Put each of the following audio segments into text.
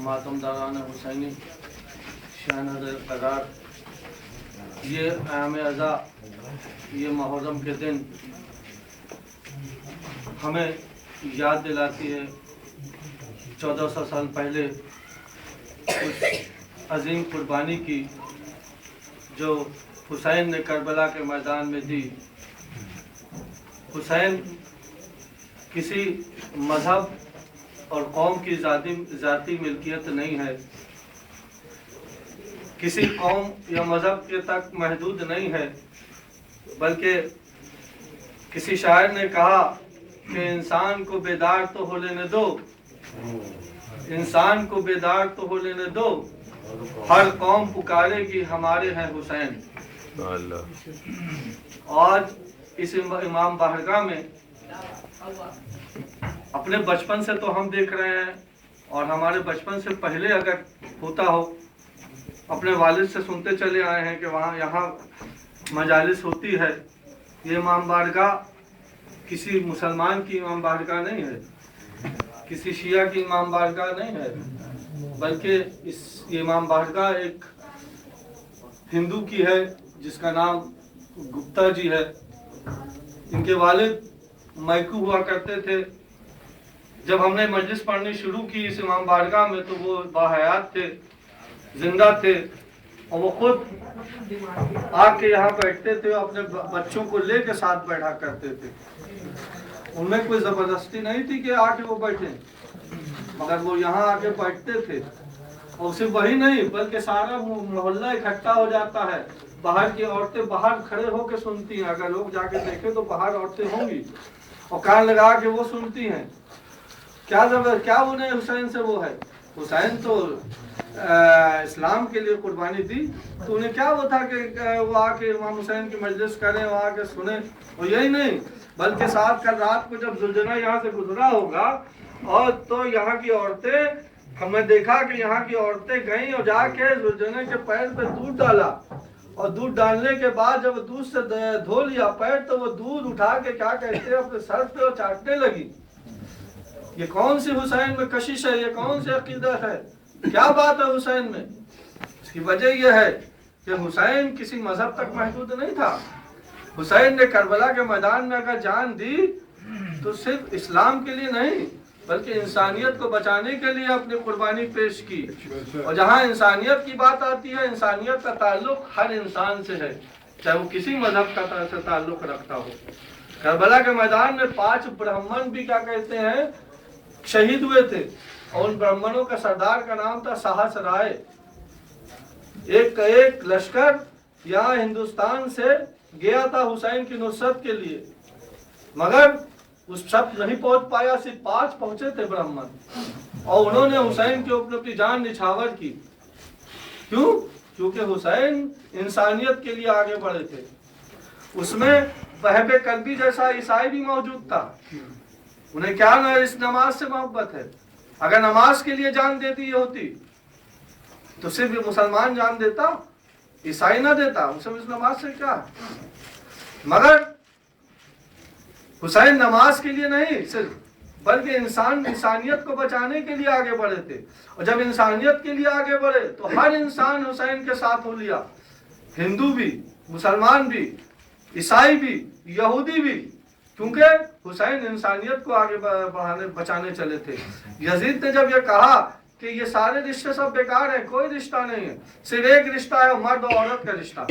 मातमदारान हुसैनी शाहनज़र करार, ये आयाम अज़ा, ये मुहर्रम के दिन हमें याद दिलाती है 1400 साल पहले उस अजीम कुर्बानी की जो हुसैन ने करबला के मैदान में दी। हुसैन किसी मज़हब और कौम की ज़ाती मिल्कियत नहीं है, किसी कौम या मज़हब के तक महदूद नहीं है, बल्कि किसी शायर ने कहा कि इंसान को बेदार तो हो लेने दो, इंसान को बेदार तो हो लेने दो, हर कौम पुकारेगी हमारे हैं हुसैन। आज इस इमाम बारगाह में अपने बचपन से तो हम देख रहे हैं, और हमारे बचपन से पहले अगर होता हो, अपने वालिद से सुनते चले आए हैं कि वहाँ यहाँ मजालिस होती है। ये इमाम बारगाह किसी मुसलमान की इमाम बारगाह नहीं है, किसी शिया की इमाम बारगाह नहीं है, बल्कि ये इमाम बारगाह एक हिंदू की है जिसका नाम गुप्ता जी है। इनके वालिद मैकू हुआ करते थे। जब हमने मजलिस पढ़नी शुरू की इस इमाम बारगाह में तो वो बाहयात थे, जिंदा थे, और वो खुद आके यहाँ बैठते थे, अपने बच्चों को लेके साथ बैठा करते थे। उनमें कोई ज़बरदस्ती नहीं थी कि आके वो बैठे, मगर वो यहाँ आके बैठते थे। और सिर्फ वही नहीं, बल्कि सारा मोहल्ला इकट्ठा हो जाता है। बाहर की औरतें बाहर खड़े होकर सुनती हैं, अगर लोग जाके देखें तो बाहर औरतें होंगी और कान लगा के वो सुनती हैं। क्या उन्हें हुसैन से वो है? हुसैन तो इस्लाम के लिए कुर्बानी दी, तो उन्हें क्या वो था कि वो आके इमाम हुसैन की मजलिस करें, वो आके सुने। और यही नहीं, बल्कि साथ कल रात को जब जुलजना यहाँ से गुजरा होगा, और तो यहाँ की औरतें, हमने देखा कि यहाँ की औरतें गईं और जाके जुलजने के पैर पे दूध डाला, और दूध डालने के बाद जब दूध से धो लिया पैर, तो वो दूध उठा के क्या कहते हैं अपने सर पे और चाटने लगी। ये कौन सी हुसैन में कशिश है? ये कौन सी अकीदत है? क्या बात है हुसैन में? इसकी वजह यह है कि हुसैन किसी मजहब तक महदूद नहीं था। हुसैन ने करबला के मैदान में अगर जान दी तो सिर्फ इस्लाम के लिए नहीं, बल्कि इंसानियत को बचाने के लिए अपनी कुर्बानी पेश की। और जहाँ इंसानियत की बात आती है, इंसानियत का ताल्लुक हर इंसान से है, चाहे वो किसी मजहब का से ताल्लुक रखता हो। करबला के मैदान में 5 ब्राह्मण भी क्या कहते हैं शहीद हुए थे, और उन ब्राह्मणों का सरदार का नाम था साहस राय। एक लश्कर यहाँ हिंदुस्तान से गया था हुसैन की नुसरत के लिए, मगर उस सब नहीं पहुंच पाया, सिर्फ 5 पहुंचे थे ब्राह्मण, और उन्होंने हुसैन के ऊपर अपनी जान निछावर की। क्यों? क्योंकि हुसैन इंसानियत के लिए आगे बढ़े थे। उसमें वहबे कल्बी जैसा ईसाई भी मौजूद था। उन्हें क्या ना इस नमाज से मोहब्बत है। अगर नमाज के लिए जान देती होती तो सिर्फ मुसलमान जान देता, ईसाई ना देता, उसे इस नमाज से क्या। मगर हुसैन नमाज के लिए नहीं सिर्फ, बल्कि इंसानियत को बचाने के लिए आगे बढ़े थे। और जब इंसानियत के लिए आगे बढ़े तो हर इंसान हुसैन के साथ हो लिया, हिंदू भी, मुसलमान भी, ईसाई भी, यहूदी भी, क्योंकि हुसैन इंसानियत को आगे बचाने चले थे। यजीद ने जब ये कहा कि ये सारे रिश्ते सब बेकार हैं, कोई रिश्ता नहीं है, सिर्फ एक रिश्ता है, मर्द और औरत का रिश्ता।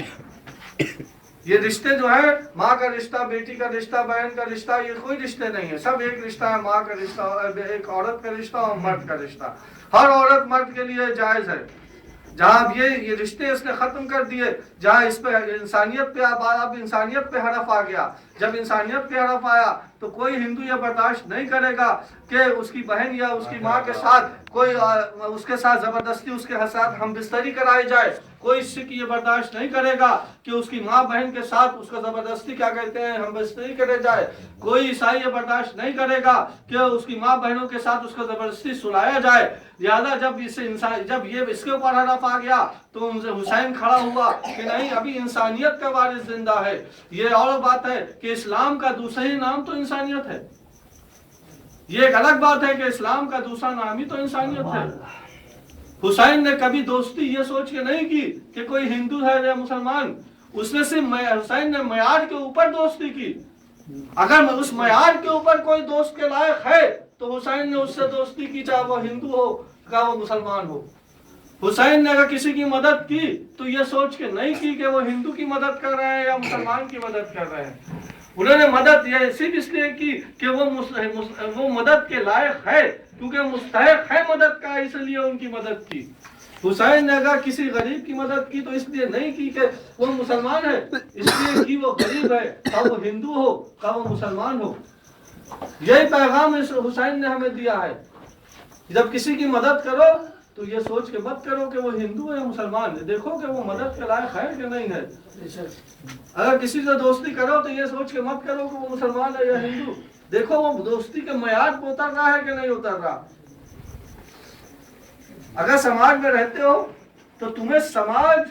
ये रिश्ते जो है, माँ का रिश्ता, बेटी का रिश्ता, बहन का रिश्ता, ये कोई रिश्ते नहीं है, सब एक रिश्ता है, माँ का रिश्ता, एक औरत का रिश्ता और मर्द का रिश्ता। हर औरत मर्द के लिए जायज है। जहाँ अब ये रिश्ते इसने खत्म कर दिए, जहाँ इस पे इंसानियत पे अब इंसानियत पे हरफ आ गया। जब इंसानियत पे हरफ आया तो कोई हिंदू ये बर्दाश्त नहीं करेगा कि उसकी बहन या उसकी माँ के साथ कोई उसके साथ जबरदस्ती उसके साथ हम बिस्तरी कराई जाए। कोई सिख ये बर्दाश्त नहीं करेगा कि उसकी माँ बहन के साथ उसको जबरदस्ती क्या कहते हैं हम बिस्तरी करे जाए। कोई ईसाई ये बर्दाश्त नहीं करेगा कि उसकी माँ बहनों के साथ उसको जबरदस्ती सुलाया जाए। लिहाजा जब जब ये इसके ऊपर हरफ आ गया तो उनसे हुसैन खड़ा हुआ कि नहीं, अभी इंसानियत का वारिस जिंदा है। ये और बात है कि इस्लाम का दूसरा ही नाम तो इंसानियत है। ये एक अलग बात है कि इस्लाम का दूसरा नाम ही तो इंसानियत है। हुसैन ने कभी दोस्ती ये सोच के नहीं की कि कोई हिंदू है या मुसलमान, उसने सिर्फ हुसैन ने मयार के ऊपर दोस्ती की। अगर उस मयार के ऊपर कोई दोस्त के लायक है तो हुसैन ने उससे दोस्ती की, चाहे वो हिंदू हो चाहे वो मुसलमान हो। हुसैन ने अगर किसी की मदद की तो ये सोच के नहीं की कि वो हिंदू की मदद कर रहे हैं या मुसलमान की मदद कर रहे हैं। उन्होंने मदद ये सिर्फ इसलिए की कि वो मदद के लायक है, क्योंकि मुस्तहिक है मदद का, इसलिए उनकी मदद की। हुसैन ने अगर किसी गरीब की मदद की तो इसलिए नहीं की कि वो मुसलमान है, इसलिए कि वो गरीब है, चाहे वो हिंदू हो चाहे वो मुसलमान हो। यही पैगाम हुसैन ने हमें दिया है, जब किसी की मदद करो तो ये सोच के मत करो कि वो हिंदू है या मुसलमान है, देखो कि वो मदद के लायक है कि नहीं है। अगर किसी से दोस्ती करो तो ये सोच के मत करो कि वो मुसलमान है या हिंदू, देखो वो दोस्ती के मयार पर उतर रहा है कि नहीं उतर रहा। अगर समाज में रहते हो तो तुम्हें समाज,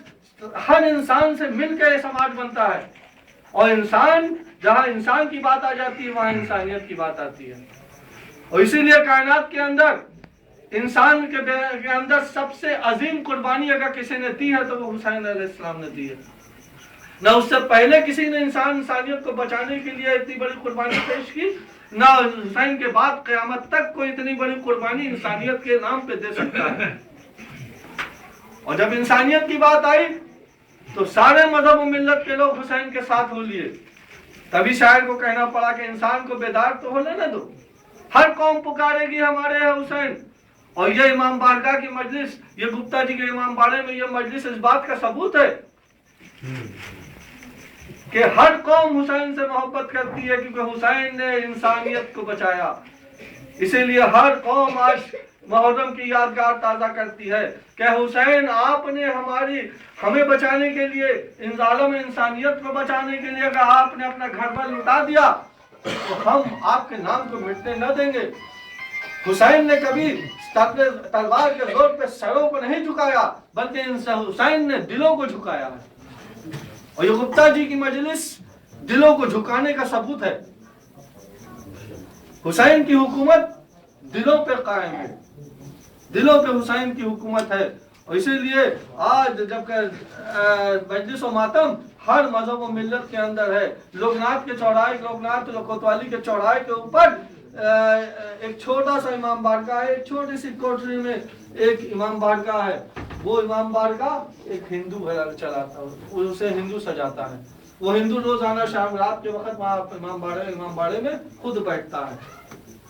हर इंसान से मिलकर समाज बनता है, और इंसान, जहां इंसान की बात आ जाती है वहां इंसानियत की बात आती है। और इसीलिए कायनात के अंदर इंसान के अंदर सबसे अजीम कुर्बानी अगर किसी ने दी है तो वो हुसैन अलैहिस्सलाम ने दी है। न उससे पहले किसी ने इंसानियत को बचाने के लिए इतनी बड़ी कुर्बानी पेश की, न हुसैन के बाद क़यामत तक कोई इतनी बड़ी कुर्बानी इंसानियत के नाम पे दे सकता है। और जब इंसानियत की बात आई तो सारे मजहब और मिल्लत के लोग हुसैन के साथ हो लिए। तभी शायर को कहना पड़ा कि इंसान को बेदार तो होने न दो, हर कौम पुकारेगी हमारे है हुसैन। और ये इमाम बारगाह की मजलिस, ये गुप्ता जी के इमाम बाड़े में ये मजलिस इस बात का सबूत है कि हर कौम हुसैन से मोहब्बत करती है, क्योंकि हुसैन ने इंसानियत को बचाया। इसीलिए हर कौम आज मुहर्रम की यादगार ताजा करती है कि हुसैन आपने हमें बचाने के लिए, इन जालिम इंसानियत को बचाने के लिए अगर आपने अपना घर पर लुटा दिया तो हम आपके नाम को मिटने न देंगे। हुसैन ने कभी तलवार के जोर पे सरों को नहीं झुकाया, बल्कि हुसैन ने दिलों को झुकाया है। और ये गुप्ता जी की मजलिस दिलों को झुकाने का सबूत है। हुसैन की हुकूमत दिलों पे कायम है, दिलों पे हुसैन की हुकूमत है। और इसीलिए आज जब मजलिस और मातम हर मजहब और मिल्लत के अंदर है, लोकनाथ के चौराहे, लोकनाथ कोतवाली के चौराहे के ऊपर एक छोटा सा इमाम बारगाह है, एक छोटी सी कोठरी में एक इमाम बारगाह है। वो इमाम बारगाह एक हिंदू चलाता है, उसे हिंदू सजाता है। वो हिंदू रोजाना शाम रात के वक्त वहाँ इमाम बाड़े में खुद बैठता है।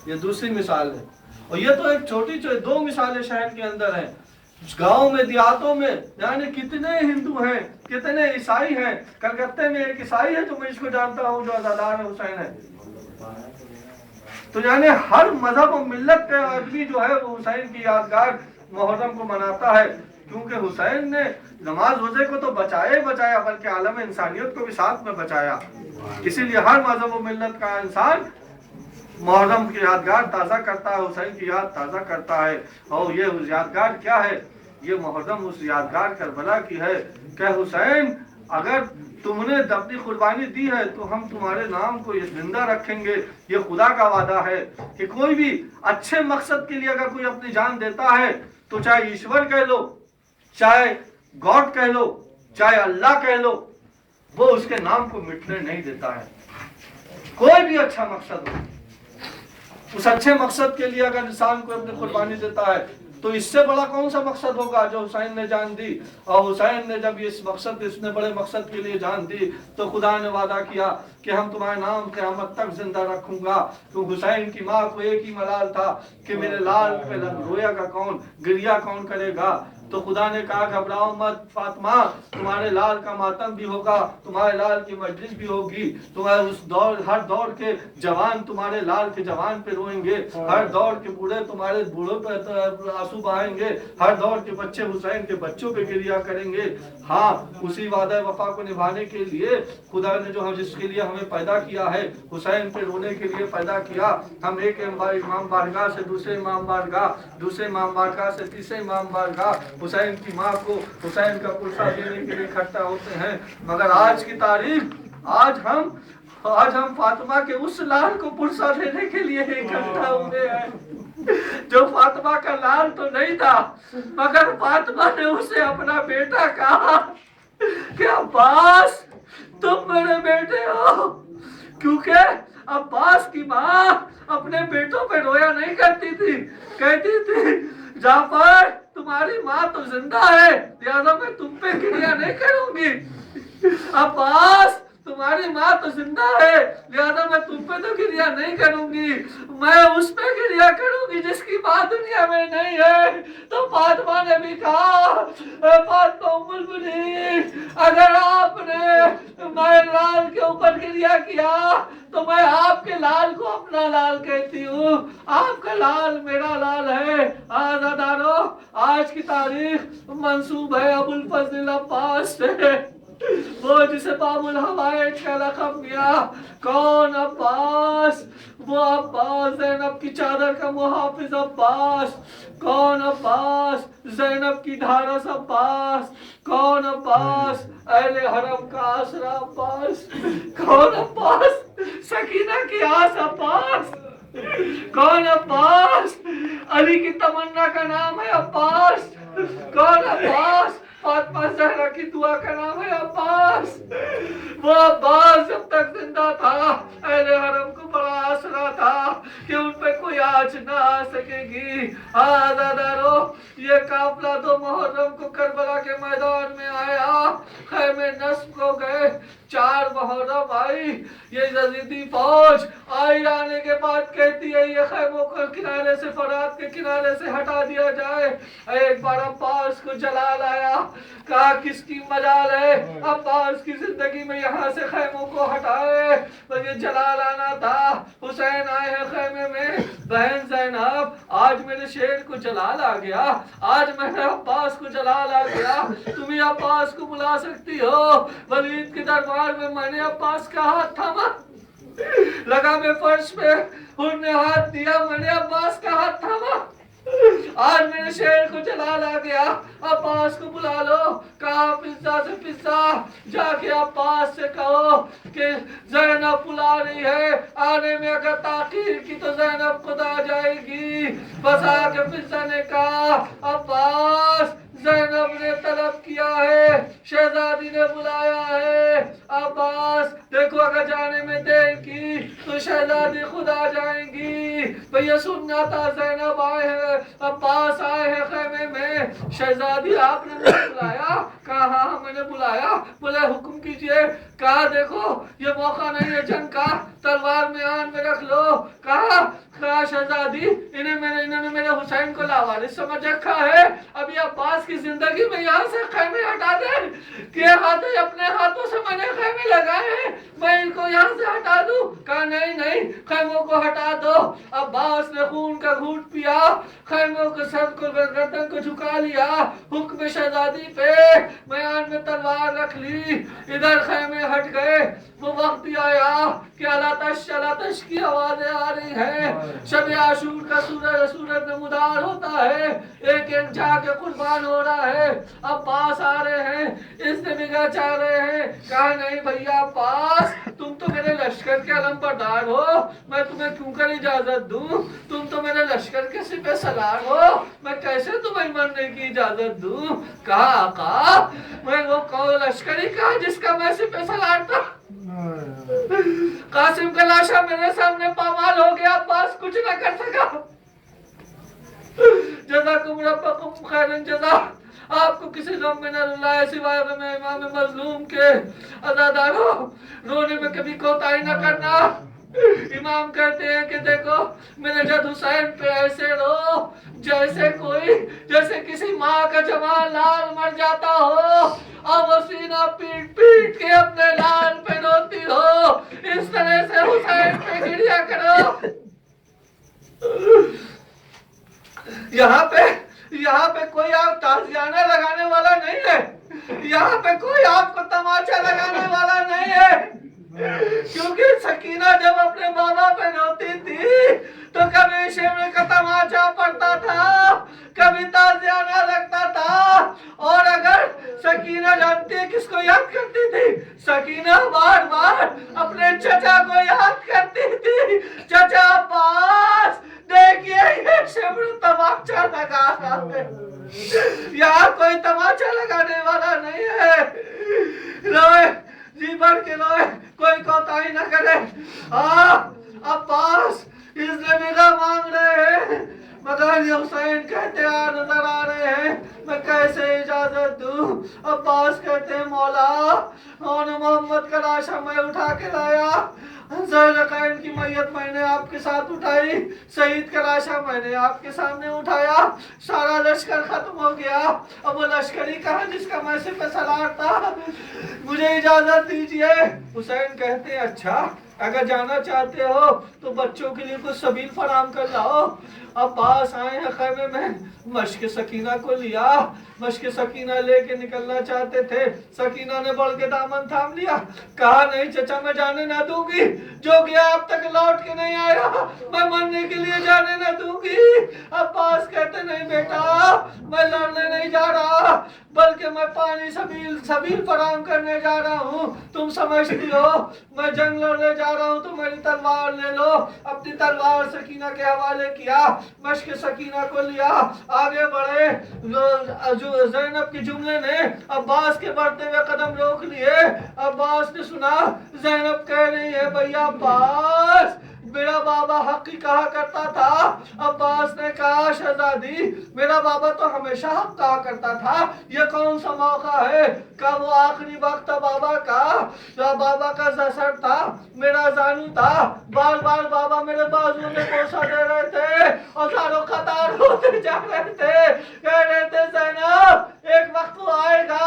ये दूसरी मिसाल है। और ये तो एक छोटी दो मिसालें शहर के अंदर हैं। गांव में, देहातों में यानी कितने हिंदू हैं, कितने ईसाई हैं। कलकत्ते में एक ईसाई है जो मैं इसको जानता हूँ, जो अज़ादार हुसैन है। तो यानी हर मजहब और मिल्लत का आदमी जो है वो हुसैन की यादगार मुहर्रम को मनाता है, क्योंकि हुसैन ने नमाज रोजे को तो बचाया बल्कि आलम इंसानियत को भी साथ में बचाया। इसीलिए हर मजहब और मिल्लत का इंसान मुहर्रम की यादगार ताज़ा करता है, हुसैन की याद ताज़ा करता है। और ये यादगार क्या है? ये मुहर्रम उस यादगार करबला की है कि हुसैन, अगर तुमने अपनी कुर्बानी दी है तो हम तुम्हारे नाम को जिंदा रखेंगे। ये खुदा का वादा है कि कोई भी अच्छे मकसद के लिए अगर कोई अपनी जान देता है तो चाहे ईश्वर कह लो, चाहे गॉड कह लो, चाहे अल्लाह कह लो, वो उसके नाम को मिटने नहीं देता है। कोई भी अच्छा मकसद हो, उस अच्छे मकसद के लिए अगर इंसान को अपनी कुर्बानी देता है तो इससे बड़ा कौन सा मकसद होगा जो हुसैन ने जान दी। और हुसैन ने जब इसने बड़े मकसद के लिए जान दी तो खुदा ने वादा किया कि हम तुम्हारे नाम क़यामत तक जिंदा रखूंगा। तो हुसैन की माँ को एक ही मलाल था कि मेरे लाल पे रोएगा कौन, गिरिया कौन करेगा। तो खुदा ने कहा घबराओ मत फातिमा, तुम्हारे लाल का मातम भी होगा, तुम्हारे लाल की मजलिस भी होगी। तुम्हारे उस दौर, हर दौर के जवान तुम्हारे लाल के जवान पे रोएंगे, हर दौर के बूढ़े तुम्हारे बूढ़ों पे आंसू बहाएंगे, हर दौर के बच्चे हुसैन के बच्चों पे गिरिया करेंगे। हाँ, उसी वादा वफा को निभाने के लिए खुदा ने जो जिसके लिए हमें पैदा किया है, हुसैन पे रोने के लिए पैदा किया। हम एक इमाम बारगाह से दूसरे इमाम बारगाह, दूसरे इमाम बारगाह से तीसरे इमाम बारगाह हुसैन की माँ को हुसैन का पुरसा देने के लिए इकट्ठा होते हैं। मगर आज की तारीख, आज हम फातिमा के उस लाल को पुरसा देने के लिए इकट्ठा हुए हैं। जो फातिमा का लाल तो नहीं था, मगर फातिमा ने उसे अपना बेटा कहा कि अब्बास तुम मेरे बेटे हो। क्योंकि अब्बास की माँ अपने बेटों पे रोया नहीं करती थी, कहती थी जाफर तुम्हारी माँ तो जिंदा है, लिहाजा मैं तुम पे क्रिया नहीं करूंगी। अब्बास तुम्हारी माँ तो जिंदा है, लिहाजा मैं तुम पे तो क्रिया नहीं करूंगी, मैं उस पे क्रिया करूंगी जिसकी माँ दुनिया में नहीं है। तो फातिमा ने भी कहा फातिमा उम्मुल मुनीन, अगर आपने मेरे लाल के ऊपर क्रिया किया तो मैं आपके लाल को अपना लाल कहती हूँ, आपका लाल मेरा लाल है। आज़ादारो, आज की तारीख मंसूब है अबुल फजल अब्बास से, वो जिसे बाबुल हवाइज का लक़ब दिया। कौन अब्बास? वो अब्बास ज़ैनब की चादर का मुहाफिज अब्बास। कौन अब्बास? ज़ैनब की ढारस अब्बास। कौन अब्बास? अहले हरम का आसरा अब्बास। कौन अब्बास? सकीना की आस अब्बास। कौन अब्बास? अली की तमन्ना का नाम है अब्बास। कौन अब्बास? फातिमा ज़हरा की दुआ का नाम है अब्बास। वो अब्बास जब तक जिंदा था अहले हरम को बड़ा आसरा था कि उन पे कोई आँच ना आ सकेगी। आज़ादारो, ये काफिला 2 मुहर्रम को करबला के मैदान में आया, खैमे नस्ब हो गए। 4 मुहर्रम आई, ये यजीदी फौज आई, आने के बाद कहती है ये खैमों को किनारे से, फरात के किनारे से हटा दिया जाए। एक बार अब्बास को जलाल आया, कहा किसकी मजाल है अब्बास की जिंदगी में यहाँ से खैमों को हटाए, तो ये जलाल आना था। हुसैन आए हैं खैमे में, बहन ज़ैनब आज मेरे शेर को जलाल आ गया, आज मेरे अब्बास को जलाल आ गया, तुम अब्बास को बुला सकती हो। वलीद के दरबार में मैंने अब्बास का हाथ थामा, लगा मैं फर्श पे, उन्होंने हाथ दिया, मैंने अब्बास का हाथ थामा, आज मेरे शेर को जलाल आ गया, अब्बास को बुला लो। कहा पिज्जा से पिज्जा, जाके अब्बास से कहो कि ज़ैनब बुला रही है, आने में अगर ताखीर की तो ज़ैनब खुद आ जाएगी। बस आके पिज्जा ने कहा अब्बास ज़ैनब ने तलब किया है, शहजादी ने बुलाया है। अब्बास देखो अगर जाने में देर की तो शहजादी खुद आ जाएंगी। भैया सुनना था ज़ैनब आए हैं, अब्बास आए हैं खैमे में। शहजादी आपने मुझे बुलाया? कहा हाँ मैंने बुलाया। बोले हुक्म कीजिए। कहा देखो ये मौका नहीं है जंग का, तलवार म्यान में रख लो। कहा शहजादी इन्होंने मेरे हुसैन को लावारिस समझ रखा है, अभी अब्बास की जिंदगी में यहाँ से खैमे हटा दे, कि हाथों अपने हाथों से मैंने खैमे लगाए हैं, मैं इनको यहाँ से हटा दूं। कहा नहीं नहीं खैमों को हटा दो। अब्बास ने खून का घूंट पिया, खैमों के सर को गर्दन को झुका लिया, हुक्म शहजादी पे म्यान में तलवार रख ली, इधर खैमे हट गए। वो वक्त आया कि अलातश की आवाजें आ रही हैं, शब आशूर का सूरज नमूदार होता है, एक एक जाके कुर्बान हो रहा है। अब्बास आ रहे हैं, इससे निगाह चाह रहे हैं। कहा नहीं भैया अब्बास तुम तो मेरे लश्कर के अलमबरदार हो, मैं तुम्हें क्यों कर इजाजत दूं, तुम तो मेरे लश्कर के सिपह सलार हो, मैं कैसे तुम्हें मरने की इजाजत दूं। कहा आका मैं वो कौन लश्करी कहा जिसका मैं सिपह सलार था। कासिम का लाशा मेरे सामने पामाल हो गया, अब्बास कुछ न कर सका। जज़ाकुम रब्बकुम खैरन जज़ा, आपको किसी गम में न रुलाए सिवाय में इमाम मजलूम के। अज़ादारों रोने में कभी कोताही न करना। इमाम कहते हैं कि देखो मेरे जद हुसैन पे ऐसे रो जैसे किसी माँ का जवान लाल मर जाता हो और वो सीना पीट पीट के अपने लाल पे रोती हो, इस तरह से हुसैन पे गिरिया करो। यहाँ पे कोई आप ताजियाना लगाने वाला नहीं है, यहाँ पे कोई आपको तमाचा लगाने वाला नहीं है, क्योंकि सकीना जब अपने बाबा पे रोती थी तो कभी शेर का तमाचा पड़ता था, कभी ताजियाना लगता था। और अगर सकीना जानती है किसको याद करती थी, सकीना बार बार अपने चचा को याद करती थी। चचा अब्बास देखिए ये शिमर तमाचा लगा रहा है, यहाँ कोई तमाचा लगाने वाला नहीं है। रोए जी भर के रोए, कोई कोताही न करे। अब्बास इसने निगाह मांग रहे हैं, मगर ये हुसैन कहते नजर आ रहे हैं, मैं कैसे इजाजत दूं। अब्बास कहते हैं मौला, और मोहम्मद का लाशा मैं उठा के लाया, ज़ैनक़ैन की मैयत मैंने आपके साथ उठाई, शहीद का लाशा मैंने आपके सामने उठाया, सारा लश्कर खत्म हो गया, अब वो लश्करी कहाँ जिसका मैं सिर्फ सलार था, मुझे इजाजत दीजिए। हुसैन कहते हैं अच्छा, अगर जाना चाहते हो तो बच्चों के लिए कुछ सबील फराम कर लाओ। अब्बास आए हैं खैमे में, मश्क सकीना को लिया, मश्क सकीना लेके निकलना चाहते थे, सकीना ने बढ़ के दामन थाम लिया, कहा नहीं चचा मैं जाने ना दूंगी, जो गया अब तक लौट के नहीं आया, मैं मरने के लिए जाने ना दूंगी। अब्बास कहते नहीं बेटा, मैं लड़ने नहीं जा रहा, बल्कि मैं पानी सबील फराम करने जा रहा हूँ। तुम समझती हो मैं जंग लड़ने जा रहा हूँ तो मेरी तलवार ले लो। अपनी तलवार सकीना के हवाले किया, मश्क सकीना को लिया, आगे बढ़े। ज़ैनब के जुमले ने अब्बास के बढ़ते हुए कदम रोक लिए। अब्बास ने सुना ज़ैनब कह रही है भैया अब्बास, मेरा बाबा हक ही कहा करता था। अब्बास ने कहा शहजादी, मेरा बाबा तो हमेशा हक कहा करता था, ये कौन सा मौका है का वो आखिरी वक्त था बाबा का, जो बाबा का जसर था, मेरा जानू था, बार बार बाबा मेरे बाजू में बोसा दे रहे थे और चारों कतार होते जा रहे थे, कह रहे थे ज़ैनब एक वक्त वो आएगा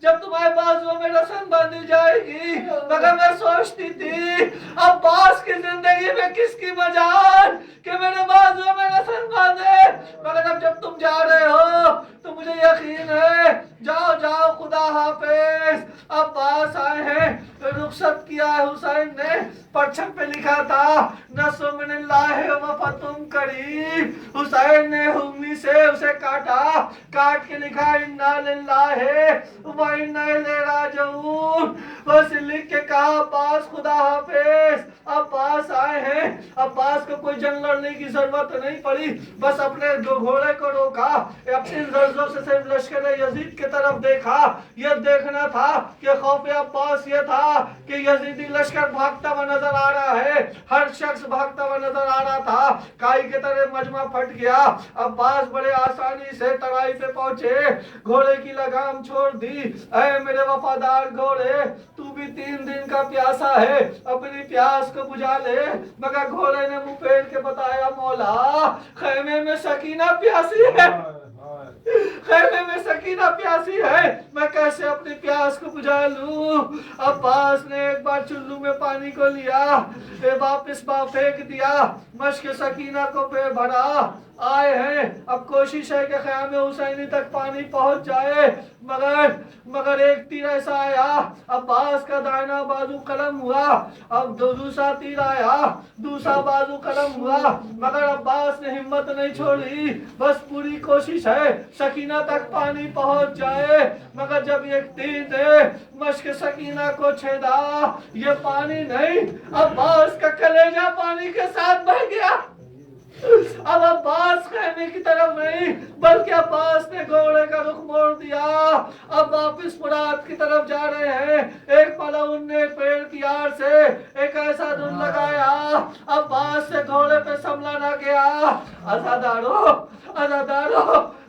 जब तुम्हारे बाजुओं में रस्म बांधी जाएगी। मगर मैं सोचती थी अब्बास की जिंदगी में किसकी मजाल कि मेरे बाजुओं में रस्म बांधे, मगर अब जब तुम जा रहे हो तो मुझे यकीन है, जाओ जाओ खुदा हाफिज। अब्बास आए हैं, रुखसत किया है हुसैन ने, परचम पे लिखा था नस्र मिनल्लाहि व फतुम करीब। हुसैन ने उंगली से उसे काटा, काट के लिखा इन्ना लिल्लाहि व इन्ना इलैहि राजिऊन, बस लिख के कहा अब्बास खुदा हाफिज। अब्बास आए हैं, अब्बास को कोई जंग लड़ने की जरूरत नहीं पड़ी, बस अपने घोड़े को रोका, अपनी नजरों से सिर्फ लश्कर यजीद की तरफ देखा। यह देखना था कि खौफ अब्बास ये था कि यजीदी लश्कर भागता हुआ नजर आ रहा है, हर शख्स भागता हुआ नजर आ रहा था। काई की तरह मजमा फट गया। अब्बास बड़े आसानी से तराई पे पहुंचे, घोड़े की लगाम छोड़ दी। ऐ मेरे वफादार घोड़े, तू भी 3 दिन का प्यासा है, अपनी प्यास को बुझा ले। मगर घोड़े ने मुंह फेर के बताया मौला, खैमे में सकीना प्यासी है, खैमे में सकीना प्यासी है, मैं कैसे अपनी प्यास को बुझा लूं। अब्बास ने एक बार चुल्लू में पानी को लिया, वापस फेंक दिया, मश्क सकीना को पे भरा। आए हैं, अब कोशिश है कि ख़याम हुसैनी तक पानी पहुंच जाए, मगर एक तीर ऐसा आया, अब्बास का दाहिना बाजू कलम हुआ, अब दूसरा तीर आया, दूसरा बाजू कलम हुआ, मगर अब्बास ने हिम्मत नहीं छोड़ी, बस पूरी कोशिश है सकीना तक पानी पहुंच जाए। मगर जब एक तीर ने मश्क सकीना को छेदा, ये पानी नहीं, अब्बास का कलेजा पानी के साथ बह गया। अब अब्बास खैमे की तरफ नहीं, बल्कि अब्बास ने घोड़े का रुख मोड़ दिया। अब वापिस मुराद की तरफ जा रहे हैं। एक मलाउन ने पेड़ की आड़ से एक ऐसा धुन लगाया, अब्बास से घोड़े पे संभला ना गया। अज़ादारो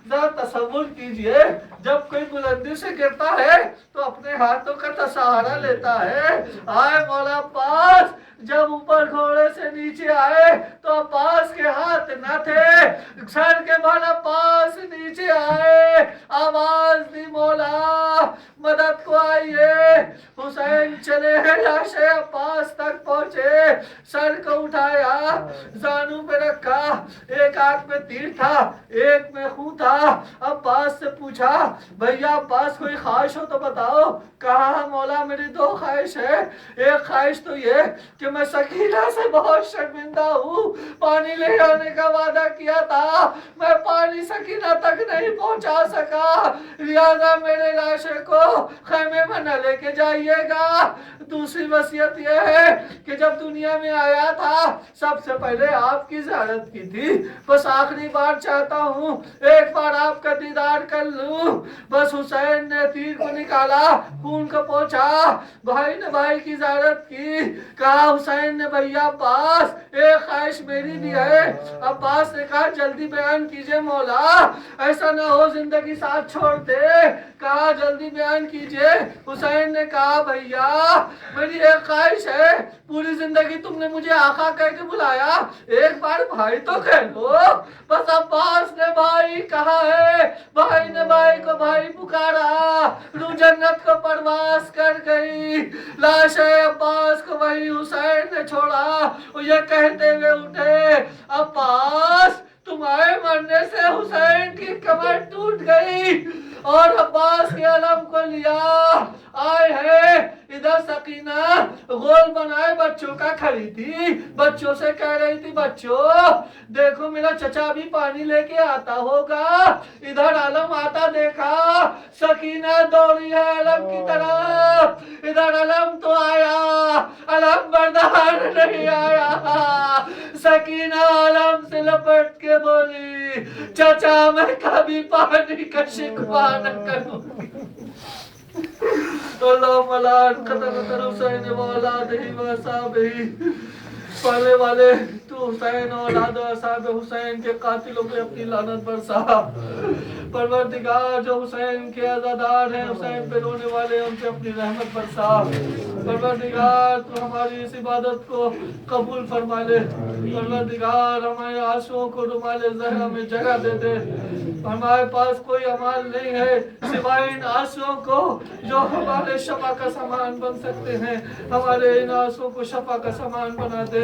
जरा तसव्वुर कीजिए, जब कोई बुलंदी से गिरता है तो अपने हाथों का सहारा लेता है। आए मौला अब्बास जब ऊपर घोड़े से नीचे आए तो अब्बास के हाथ न थे, सर के बल अब्बास नीचे आए, आवाज दी मौला मदद को आइए। हुसैन चले लाशे अब्बास तक पहुंचे, सर को उठाया, जानू पे रखा, एक आंख में तीर था, एक में खून था, عباس سے پوچھا بھیا عباس کوئی خواہش ہو تو بتاؤ. کہا مولا میری 2 خواہش ہے. ایک خواہش تو یہ کہ میں سکینہ سے بہت شرمندہ ہوں. پانی لے آنے کا وعدہ کیا تھا, میں پانی سکینہ تک نہیں پہنچا سکا, لہذا میرے لاشے کو خیمے میں نہ لے کے جائیے گا. دوسری وصیت یہ ہے کہ جب دنیا میں آیا تھا سب سے پہلے آپ کی زیارت کی تھی, بس آخری بار چاہتا ہوں ایک بار آپ کا دیدار کر لوں. بس حسین نے تیر کو نکالا, خون کو پہنچا, بھائی نے بھائی کی زیارت کی. کہا حسین نے بھیا عباس ایک خواہش میری بھی ہے. عباس نے کہا جلدی بیان کیجئے مولا, ایسا نہ ہو زندگی ساتھ چھوڑ دے. کہا جلدی بیان کیجئے. حسین نے کہا بھیا میری ایک خواہش ہے, پوری زندگی تم نے مجھے آقا کہہ کے بلایا, ایک بار بھائی تو کہہ دو. بس عباس نے بھائی کہا ہے, بھائی نے بھائی کو بھائی پکارا, روح جنت کو پرواز کر گئی. لاش عباس کو وہی حسین نے چھوڑا. وہ یہ کہتے ہوئے اٹھے عباس تمہارے مرنے سے حسین کی کمر ٹوٹ گئی اور عباس کے علم کو لیا. آئے ہے ادھر سکینہ غول بنائے بچوں کا کھڑی تھی, بچوں سے کہہ رہی تھی بچوں دیکھو میرا چچا بھی پانی لے کے آتا ہوگا. ادھر علم آتا دیکھا, سکینہ دوڑی ہے علم کی طرف. ادھر علم تو آیا, علم بردار نہیں آیا. سکینہ علم سے لپٹ کے بولی چچا میں کبھی پانی کا شکوہ نہ کروں گی. اللہم لا قتل حسین واولادہ واصحابہ. پہلے والے تو حسین اور اولاد اصحاب حسین کے قاتلوں پہ اپنی لعنت برسا. پروردگار جو حسین کے عزادار ہیں, حسین پہ رونے والے ان پہ اپنی رحمت برسا. پروردگار تو ہماری اس عبادت کو قبول فرما لے. پروردگار ہمارے آنسوؤں کو رومال زہرا میں جگہ دے دے. ہمارے پاس کوئی عمل نہیں ہے سوائے ان آنسوؤں کو جو ہمارے شفا کا سامان بن سکتے ہیں. ہمارے ان آنسوؤں کو شفا کا سامان بنا دے.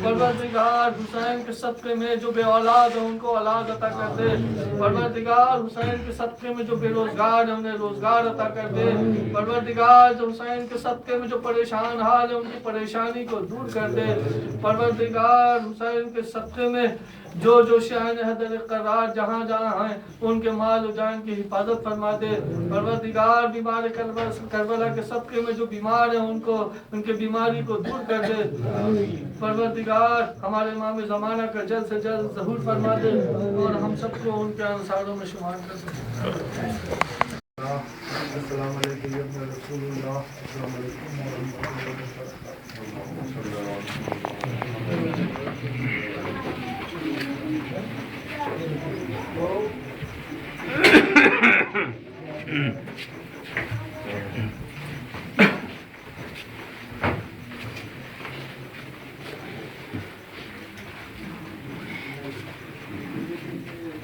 پروردگار حسین کے صدقے میں جو بے اولاد ہیں ان کو اولاد عطا کر دے. پروردگار حسین کے صدقے میں جو بے روزگار ہیں انہیں روزگار عطا کر دے. پروردگار جو حسین کے صدقے میں جو پریشان حال ہیں ان کی پریشانی کو دور کر دے. پروردگار حسین کے صدقے میں جو شاہن حیدر قرار جہاں جہاں ہیں ان کے مال و جان کی حفاظت فرما دے. پروردگار بیمار کربلا کے صدقے میں جو بیمار ہیں ان کے بیماری کو دور کر دے. پروردگار ہمارے امام زمانہ کا جلد سے جلد ظہور فرما دے اور ہم سب کو ان کے انصاروں میں شمار کر دے. السلام علیکم یا رسول اللہ. السلام علیکم ورحمۃ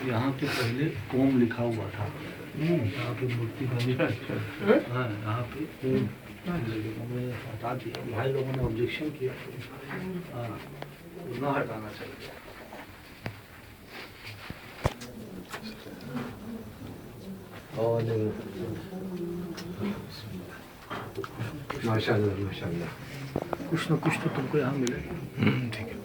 یہاں پہ پہلے قوم لکھا ہوا تھا, یہاں پہ مورتی بنی ہے, یہاں پہ قوم ہٹا دیا. بھائی لوگوں نے آبجیکشن کیا, نہ ہٹانا چاہیے. ماشاء اللہ ماشاء اللہ, کچھ نہ کچھ تو تم کو یہاں ملے. ٹھیک ہے.